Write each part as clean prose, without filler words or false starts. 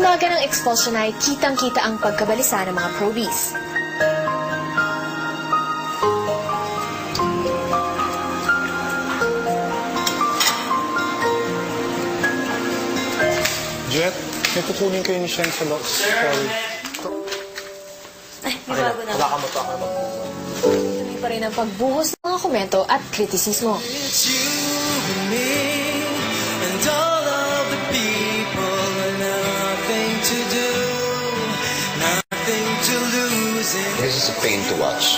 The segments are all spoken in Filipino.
umaga ng expulsion ay kitang-kita ang pagkabalisa ng mga probies. Jet, may kukunin kayo ni Shen sa loob. Sorry. Ay, may bago na. Wala ka mo ito. Tuloy pa rin ang pagbuhos ng mga komento at kritisismo. This is a pain to watch.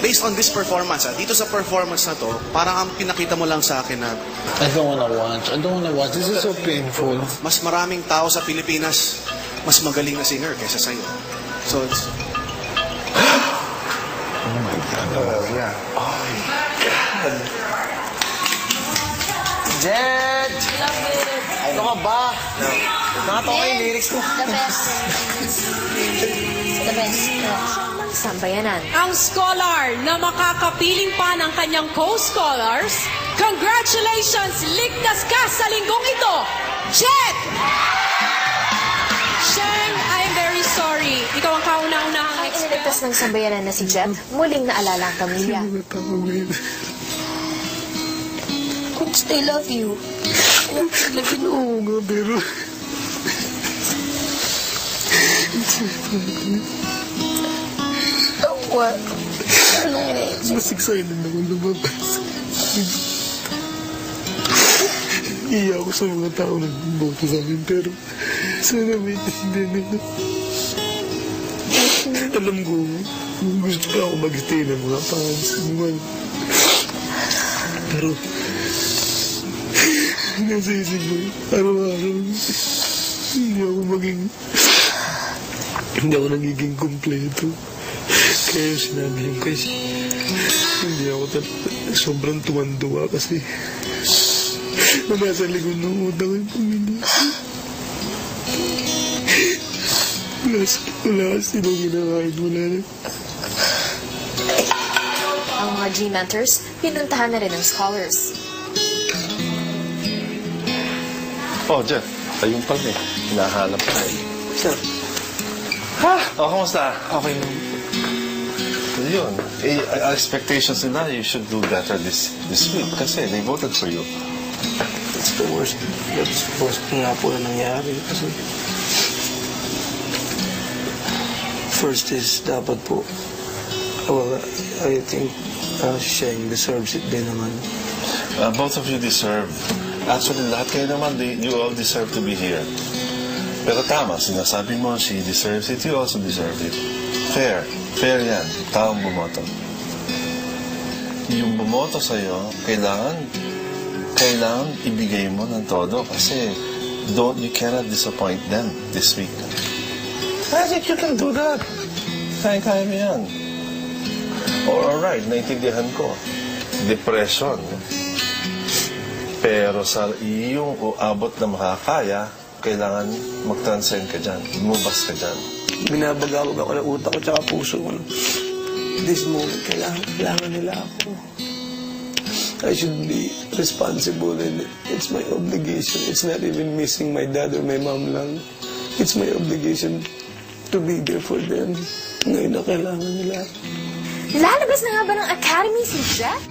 Based on this performance, dito sa performance na to, parang ang pinakita mo lang sa akin na I don't wanna watch. This is so painful. mas maraming tao sa Pilipinas mas magaling na singer kaysa sa'yo. So, it's... Oh my God. Oh, yeah. Oh my God. Jet! Ano ka ba? Nakatawa yung lyrics mo. The best. The best. Sambayanan. Ang scholar na makakapiling pa ng kanyang co-scholars, congratulations! Ligtas ka sa linggong ito! Jet! Sheng, I'm very sorry. Ikaw ang kauna-unahang Ang iniligtas ng sambayanan na si Jet, muling naalala ang pamilya. Coach, I love you. Oo nga, pero... What? Anong iniisip? Mas excited ako lumabas. Iya ako sa mga tao na boto sa akin, pero sana may tindihan nila. Alam ko, gusto pa ako mag-stay ng mga fans. Pero, nasa isip ko, araw-araw, hindi ako nagiging kompleto. Kaya sinabi yung kasi, hindi ako sobrang tuwan-tuwa kasi nasa likod ng utang yung pamilya. Wala kasi nung ginakain, wala na. Ang mga G-mentors, pinuntahan na rin ng scholars. Oh, Jeff. Ayun pala eh. Hinahanap ka eh. Sir, Oh, kamusta? okay lang. Yun. Eh, expectations nila, you should do better this week kasi they voted for you. That's the worst. That's the worst nga po na nangyari. Kasi first is dapat po, well, I think Sheng deserves it din naman. Both of you deserve. Actually, lahat kayo naman, you all deserve to be here. Pero tama, sinasabi mo, she deserves it, you also deserve it. Fair. Fair yan. Taong bumoto. Yung bumoto sa'yo, kailangan ibigay mo ng todo kasi you cannot disappoint them this week. I think you can do that. Kaya mo yan. Alright, naintindihan ko. Depression. Pero sa iyong abot na makakaya, kailangan mag-transcend ka dyan. Lumabas ka dyan. Binabagawag ako ng utak ko tsaka puso ko. This moment, kailangan nila ako. I should be responsible and it's my obligation. It's not even missing my dad or my mom lang. It's my obligation to be there for them. Ngayon na kailangan nila. Lalabas na nga ba ng Academy si Jet?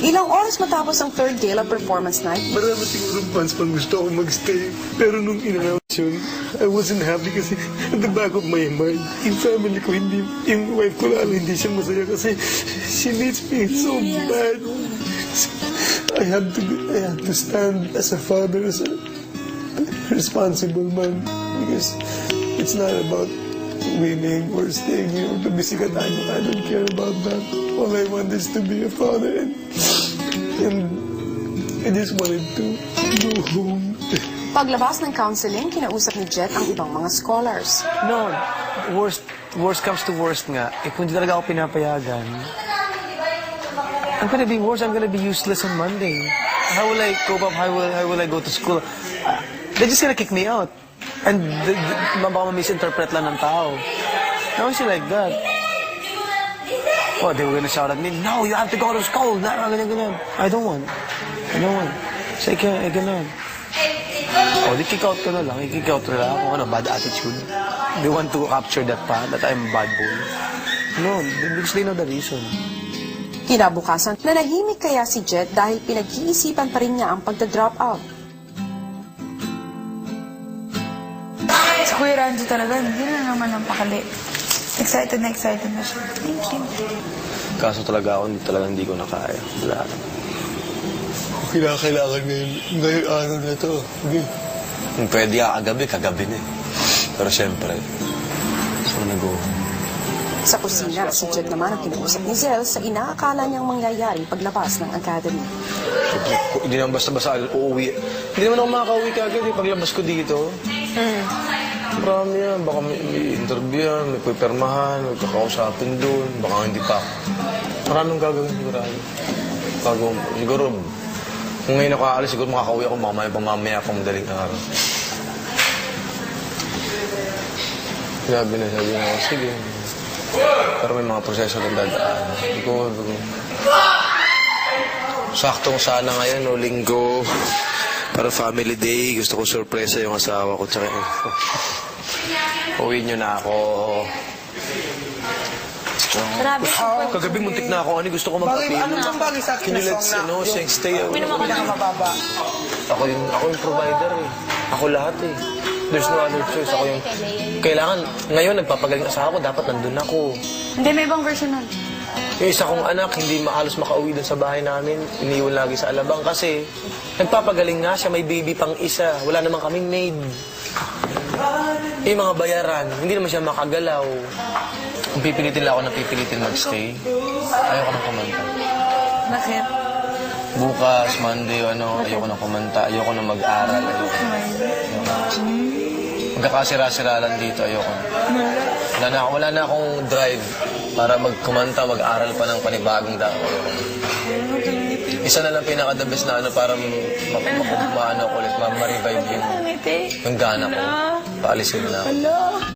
Ilang oras matapos ang third gala performance night, Marami siguro fans pang gusto ako mag-stay. Pero nung in-announce yun, I wasn't happy kasi at the back of my mind, yung family ko, hindi, yung wife ko lalo, hindi siya masaya kasi she needs me so bad. I had to stand as a father, as a responsible man because it's not about winning or staying here or to be sikat. I don't care about that. All I want is to be a father and I just wanted to go home. paglabas ng counseling, kinausap ni Jet ang ibang mga scholars. No, worst comes to worst nga. Kung hindi talaga ako pinapayagan, I'm gonna be worse. I'm gonna be useless on Monday. How will I cope up? How will I go to school? They're just gonna kick me out. And baka misinterpret lang ng tao. How is she like that? Oh, they were gonna shout at me, no, you have to go to school. I don't want. So I cannot. O, di kick out ka na lang. I-kick out nila ako. Ano, bad attitude. They want to capture that that I'm a bad boy. No, because they know the reason. Kinabukasan, nanahimik kaya si Jet dahil pinag-iisipan pa rin niya ang pagda-drop out. Si Kuya Ranjo talaga, hindi na naman ang pakali. Excited na siya. Thank you. Kaso talaga ako, hindi ko na kaya. Wala. Kailangan ngayon araw na to. Okay. Kung pwede kagabi na eh. Pero siyempre, gusto ko nag-go. Sa kusina, si Jet naman ang kinausap ni Zel sa inaakala niyang mangyayaring paglabas ng academy. Hindi naman basta-basta uuwi. Hindi naman ako makaka-uwi kagad eh. Paglabas ko dito. Marami yan. Baka may interview yan, may pipirmahan, may kakausapin doon. Baka hindi pa. Maraming gagawin sigurado. Siguro, kung ngayon ako aalis, siguro makaka-uwi ako mamaya pang madaling araw. Sabi na ako, sige. Pero may mga proseso ng dadaan. Saktong sana ngayon, no, linggo. Para family day, gusto ko sorpresa yung asawa ko. Tsaka, uwi nyo na ako. Grabe. Kagabi muntik na ako. Gusto ko mag-appeal. Ano bang bagay sa akin Can na you let song na sing stay away? pinakamababa? Ako yung provider eh. Ako lahat eh. There's no other choice. Ako yung... Kailangan, ngayon nagpapagaling asawa ko, dapat nandun ako. Hindi, may ibang version nun. Yung isa kong anak, hindi halos makauwi dun sa bahay namin. Iniwan lagi sa alabang kasi nagpapagaling nga siya, may baby pang isa. Wala naman kaming maid. Mga bayaran, hindi naman siya makagalaw. Kung pipilitin lang ako na pipilitin mag-stay, ayoko nang kumanta. Bakit? Bukas, Monday, ayoko nang kumanta, ayoko nang mag-aral, magkakasira-sira lang dito, ayoko na. Wala na akong drive para magkumanta, mag-aral pa ng panibagong dako. Isa na lang pinaka-the best na para ma-revive yung gana ko. Paalisin na ako.